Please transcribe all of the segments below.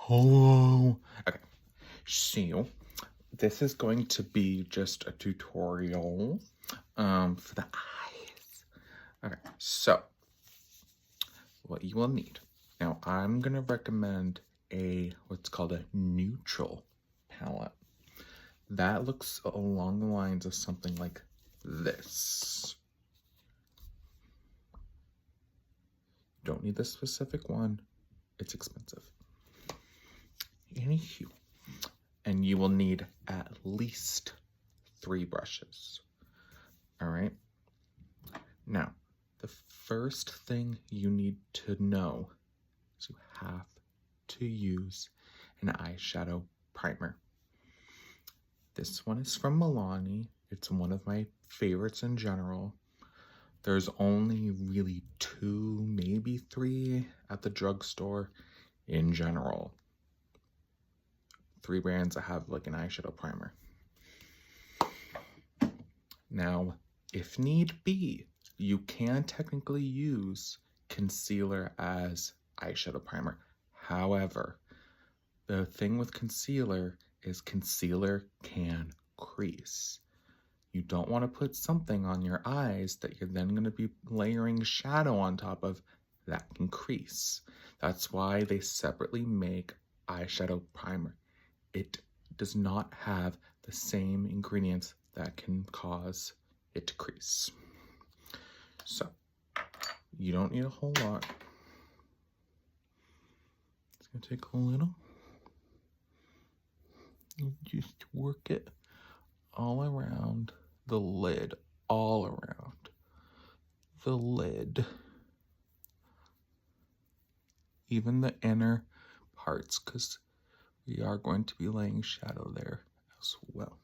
Hello. Okay, so this is going to be just a tutorial for the eyes. Okay, so what you will need. Now I'm gonna recommend what's called a neutral palette. That looks along the lines of something like this. Don't need the specific one, it's expensive. Anywho. And you will need at least 3 brushes. All right. Now, the first thing you need to know is you have to use an eyeshadow primer. This one is from Milani. It's one of my favorites in general. There's only really 2, maybe 3 at the drugstore in general. 3 brands that have like an eyeshadow primer. Now, if need be, you can technically use concealer as eyeshadow primer. However, the thing with concealer is concealer can crease. You don't want to put something on your eyes that you're then going to be layering shadow on top of that can crease. That's why they separately make eyeshadow primer. It does not have the same ingredients that can cause it to crease. So, you don't need a whole lot. It's gonna take a little. You just work it all around the lid, all around the lid. Even the inner parts, because we are going to be laying shadow there as well.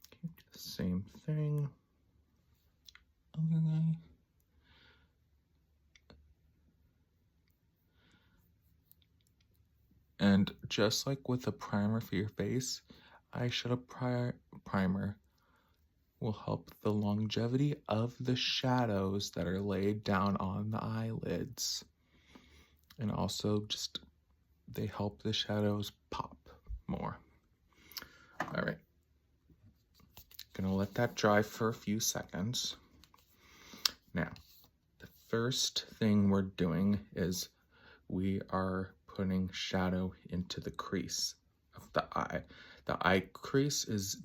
Okay, the same thing. Okay. And just like with a primer for your face, eyeshadow primer will help the longevity of the shadows that are laid down on the eyelids. And also just they help the shadows pop more. All right. Gonna let that dry for a few seconds. Now, the first thing we're doing is we are putting shadow into the crease of the eye. The eye crease is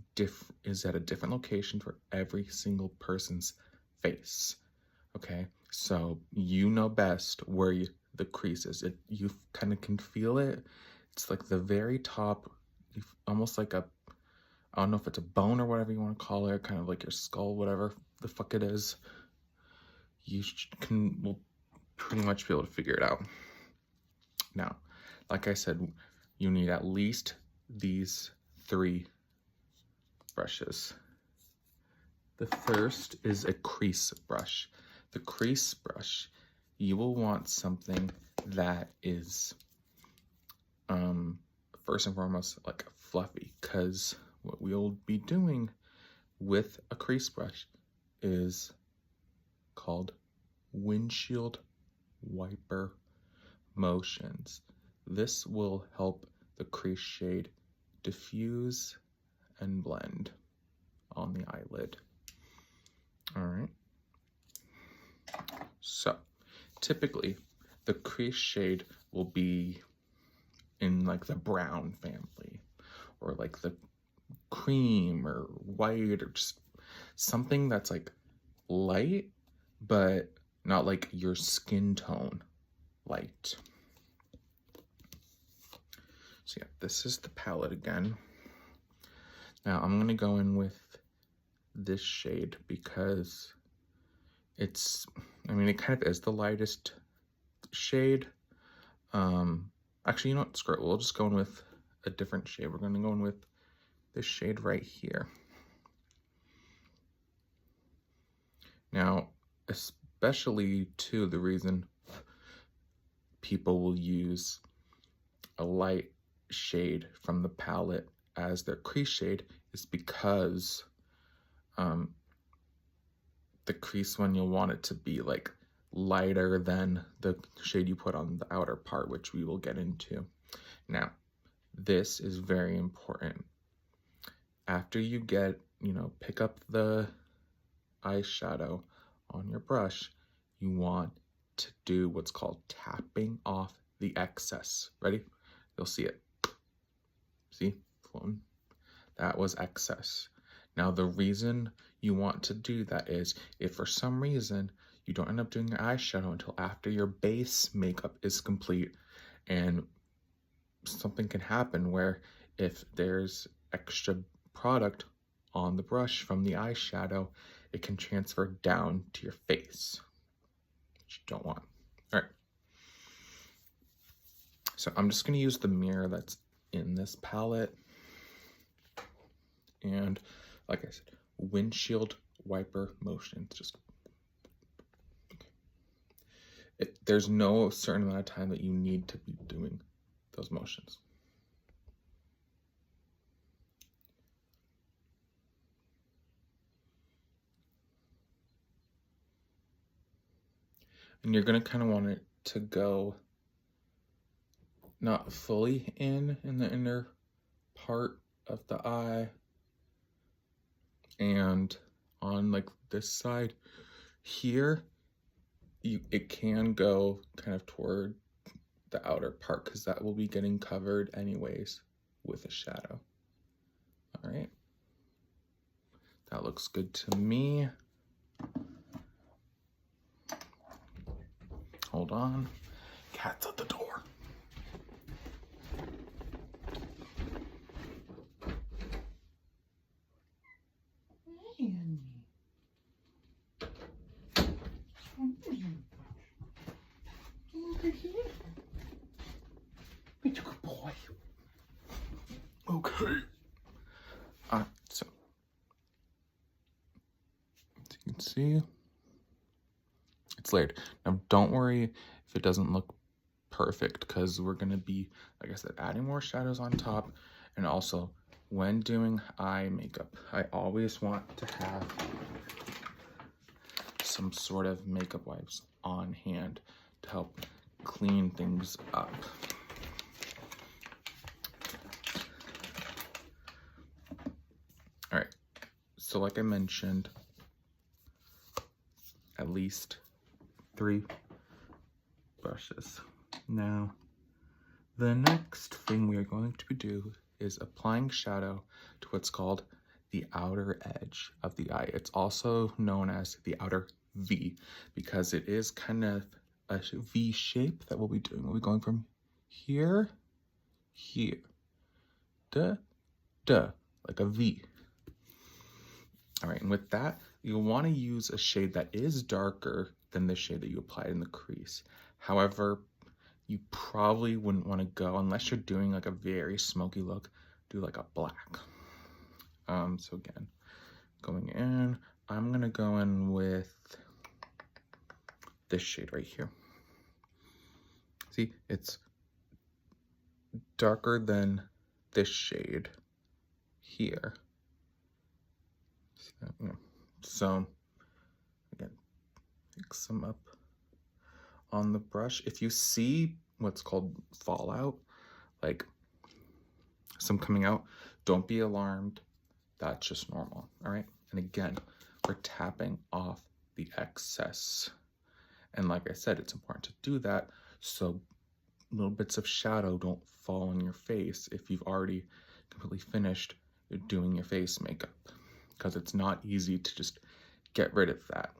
at a different location for every single person's face. Okay, so you know best where the crease is. You kind of can feel it. It's like the very top, almost like I don't know if it's a bone or whatever you want to call it, kind of like your skull, whatever the fuck it is. You will pretty much be able to figure it out. Now, like I said, you need at least these 3 brushes. The first is a crease brush. The crease brush, you will want something that is, first and foremost, like fluffy, because what we'll be doing with a crease brush is called windshield wiper motions. This will help the crease shade diffuse and blend on the eyelid. All right. So, typically, the crease shade will be in like the brown family, or like the cream or white, or just something that's like light, but not like your skin tone light. So yeah, this is the palette again. Now I'm gonna go in with this shade because it kind of is the lightest shade. Actually, you know what, screw it, we'll just go in with a different shade. We're gonna go in with this shade right here. Now, especially too, the reason people will use a light shade from the palette as their crease shade is because the crease one, you'll want it to be like lighter than the shade you put on the outer part, which we will get into. Now, this is very important. After you get, pick up the eyeshadow on your brush, you want to do what's called tapping off the excess. Ready? You'll see it. See? Floating. That was excess. Now, the reason you want to do that is if for some reason you don't end up doing your eyeshadow until after your base makeup is complete, and something can happen where if there's extra product on the brush from the eyeshadow, it can transfer down to your face, which you don't want. All right. So I'm just going to use the mirror that's in this palette. And like I said, windshield wiper motions. Just there's no certain amount of time that you need to be doing those motions. And you're going to kind of want it to go not fully in the inner part of the eye, and on like this side here, it can go kind of toward the outer part because that will be getting covered anyways with a shadow. All right, that looks good to me. Hold on, cat's at the door. Good boy. Okay. So as you can see, it's layered. Now, don't worry if it doesn't look perfect, because we're going to be, like I said, adding more shadows on top. And also, when doing eye makeup, I always want to have some sort of makeup wipes on hand to help clean things up. All right, so like I mentioned, at least 3 brushes. Now, the next thing we are going to do is applying shadow to what's called the outer edge of the eye. It's also known as the outer V because it is kind of a V shape that we'll be doing. We'll be going from here, like a V. All right, and with that, you'll want to use a shade that is darker than the shade that you applied in the crease. However, you probably wouldn't want to go, unless you're doing like a very smoky look, do like a black. So again, going in, I'm gonna go in with this shade right here. See, it's darker than this shade here. So again, pick some up on the brush. If you see what's called fallout, like some coming out, don't be alarmed. That's just normal. All right. And again, we're tapping off the excess. And like I said, it's important to do that so little bits of shadow don't fall on your face if you've already completely finished doing your face makeup, because it's not easy to just get rid of that.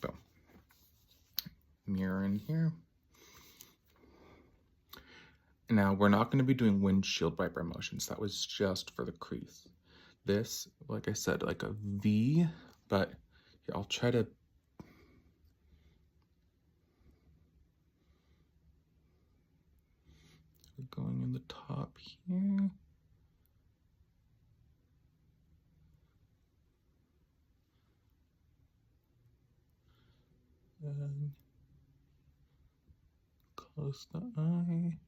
Boom. Mirror in here. Now, we're not going to be doing windshield wiper motions. That was just for the crease. This, like I said, like a V, but here, I'll try to going in the top here. And close the eye.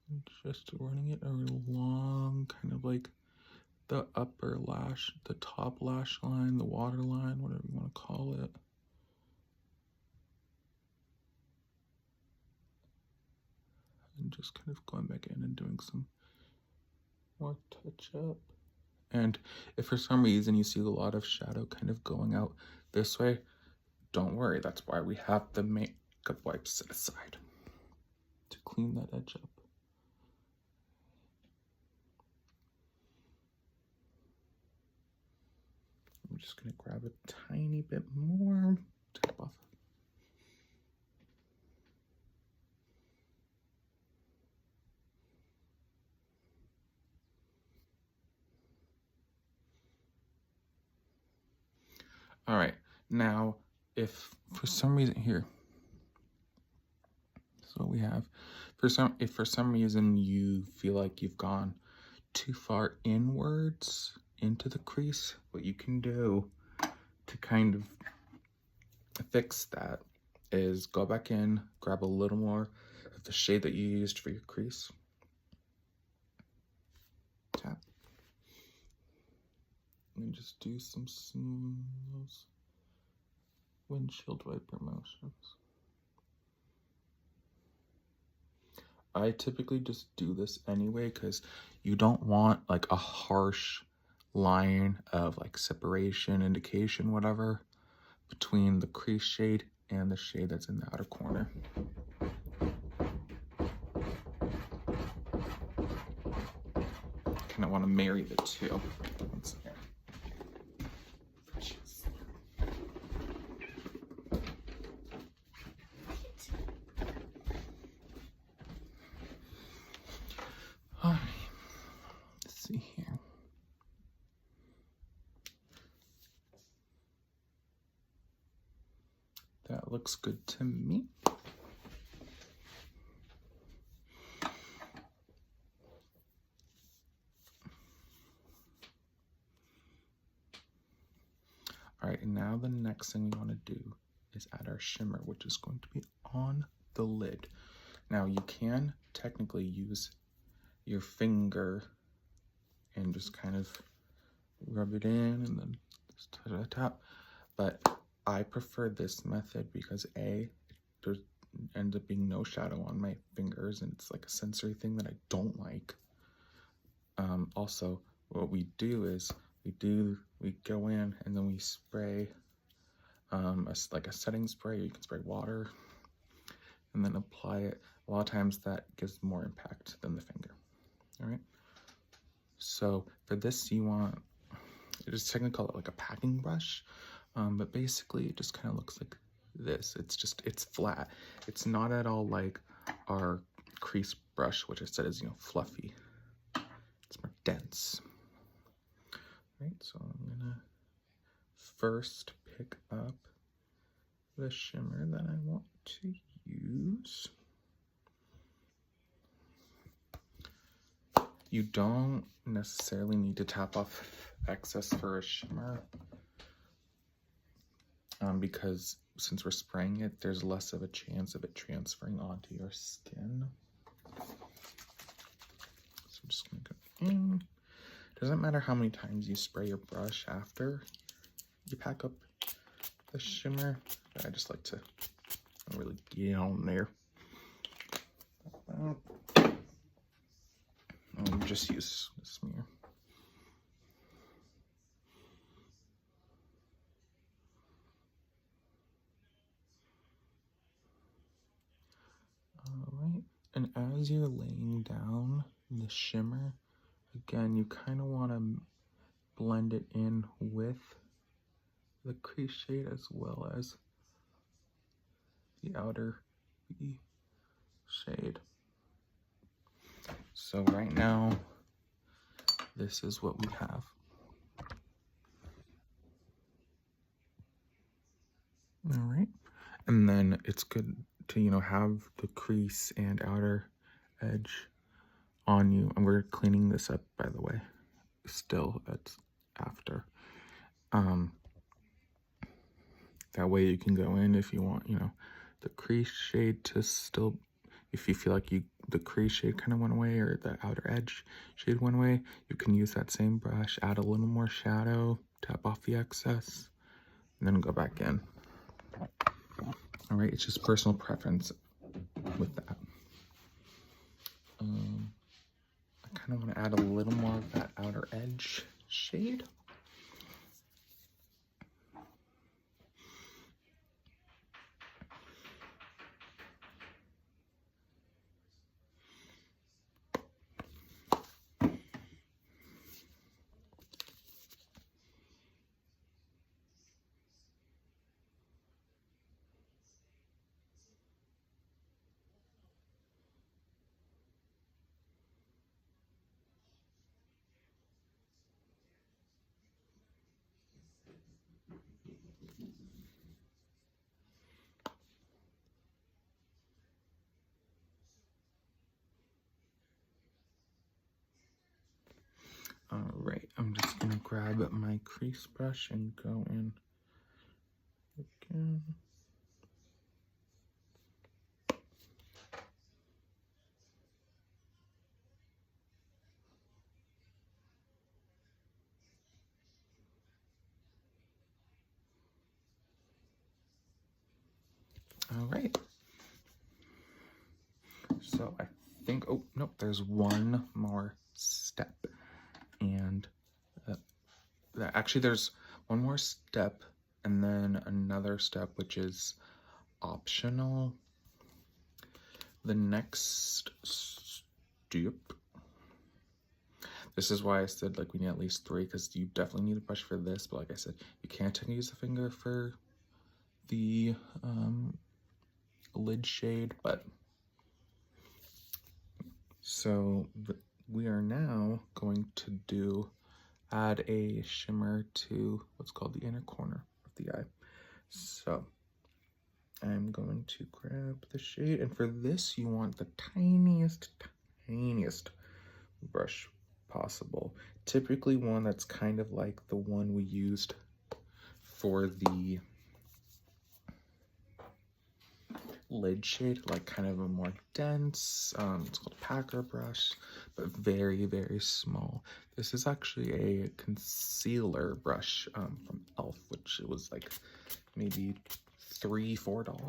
And just running it along kind of like the upper lash, the top lash line, the water line, whatever you want to call it. and just kind of going back in and doing some more touch up. And if for some reason you see a lot of shadow kind of going out this way, don't worry. That's why we have the makeup wipes set aside to clean that edge up. I'm just going to grab a tiny bit more, tap off. All right, now if for some reason here, so we have, if for some reason you feel like you've gone too far inwards into the crease, what you can do to kind of fix that is go back in, grab a little more of the shade that you used for your crease, tap, and just do some smooth windshield wiper motions. I typically just do this anyway because you don't want like a harsh line of like separation, indication, whatever, between the crease shade and the shade that's in the outer corner. Kind of want to marry the two. Once again. Alright, let's see here. That looks good to me. All right, and now the next thing we want to do is add our shimmer, which is going to be on the lid. Now you can technically use your finger and just kind of rub it in and then just tap, but I prefer this method because A, there ends up being no shadow on my fingers and it's like a sensory thing that I don't like. Also, what we do is we go in and then we spray like a setting spray. You can spray water and then apply it. A lot of times that gives more impact than the finger. All right, so for this you want, I just technically call it like a packing brush, but basically it just kind of looks like this. It's flat. It's not at all like our crease brush, which I said is, you know, fluffy. It's more dense. Right, so I'm gonna first pick up the shimmer that I want to use. You don't necessarily need to tap off excess for a shimmer because since we're spraying it, there's less of a chance of it transferring onto your skin. So I'm just gonna go in. Doesn't matter how many times you spray your brush after you pack up the shimmer. I just like to really get on there. I'll just use the smear. Alright, and as you're laying down the shimmer, again, you kind of want to blend it in with the crease shade as well as the outer B shade. So right now, this is what we have. All right, and then it's good to, you know, have the crease and outer edge on you, and we're cleaning this up, by the way. Still, it's after. That way you can go in if you want, you know, the crease shade to still, if you feel like the crease shade kind of went away or the outer edge shade went away, you can use that same brush, add a little more shadow, tap off the excess, and then go back in. All right, it's just personal preference with that. gonna add a little more of that outer edge shade. All right, I'm just gonna grab my crease brush and go in again. All right. So I think, oh, nope, there's one more step. And actually there's one more step and then another step, which is optional. The next step, this is why I said like we need at least 3, because you definitely need a brush for this, but like I said, you can't use the finger for the lid shade. But so we are now going to add a shimmer to what's called the inner corner of the eye. So I'm going to grab the shade, and for this you want the tiniest brush possible. Typically one that's kind of like the one we used for the lid shade, like kind of a more dense, it's called a packer brush, but very, very small. This is actually a concealer brush from e.l.f., which it was like maybe $3-4. All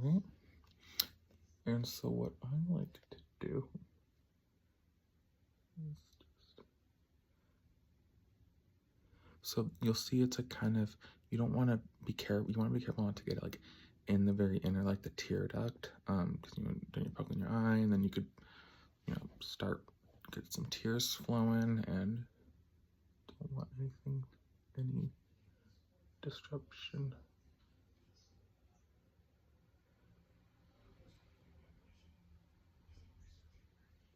right. And so what I like to do is so you'll see it's a kind of, you don't want to be careful, you want to be careful not to get it like in the very inner, like the tear duct, because then you're poking your eye, and then you could, you know, start get some tears flowing, and don't want any disruption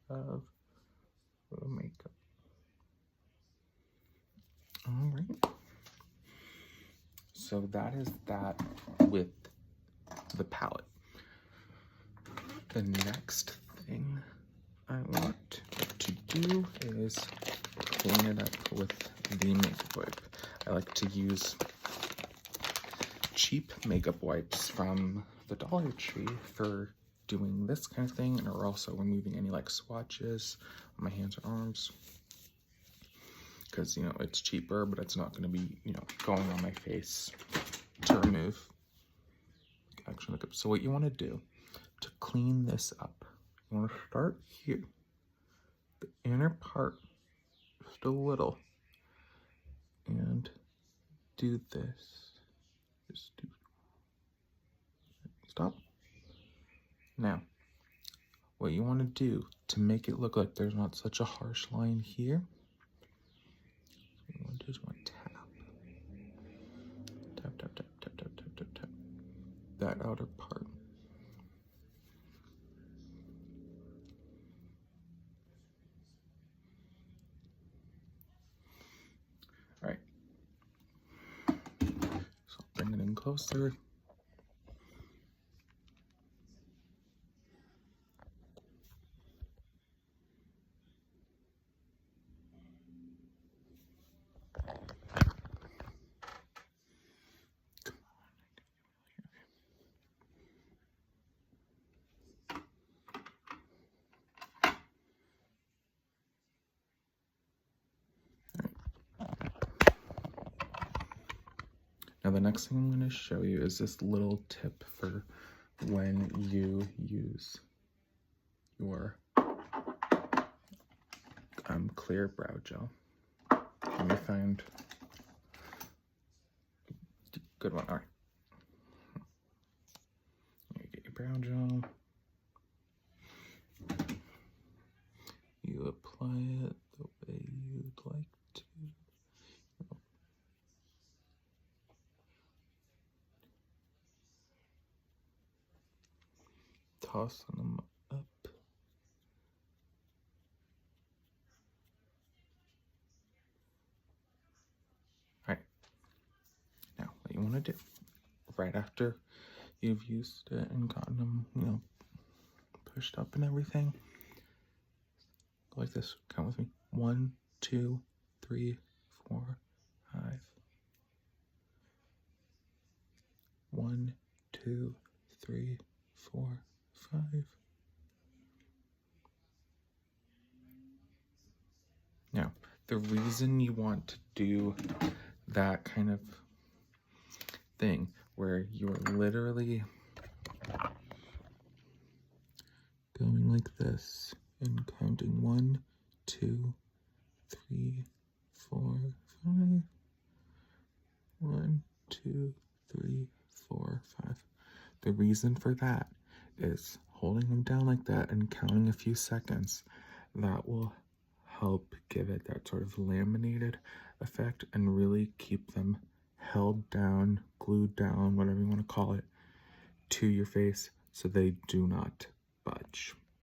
of the makeup. All right. So that is that with the palette. The next thing I want to do is clean it up with the makeup wipe. I like to use cheap makeup wipes from the Dollar Tree for doing this kind of thing, and are also removing any like swatches on my hands or arms, because, you know, it's cheaper, but it's not going to be, you know, going on my face to remove actual makeup. So what you want to do to clean this up, you want to start here, the inner part, just a little, and do this. Just do. Stop. Now, what you want to do to make it look like there's not such a harsh line here, you want to just want to tap, tap, tap, tap, tap, tap, tap, tap, tap that outer part. All right. So bring it in closer. Now the next thing I'm going to show you is this little tip for when you use your clear brow gel. Let me find a good one. All right. You get your brow gel. You apply it the way you'd like to. Tossing them up. All right. Now, what you want to do right after you've used it and gotten them, pushed up and everything, go like this. Count with me. 1, 2, 3, 4, 5. 1, 2, 3, 4, 5. Now, the reason you want to do that kind of thing where you're literally going like this and counting 1, 2, 3, 4, 5. 1, 2, 3, 4, 5. The reason for that is holding them down like that and counting a few seconds. That will help give it that sort of laminated effect and really keep them held down, glued down, whatever you want to call it, to your face so they do not budge.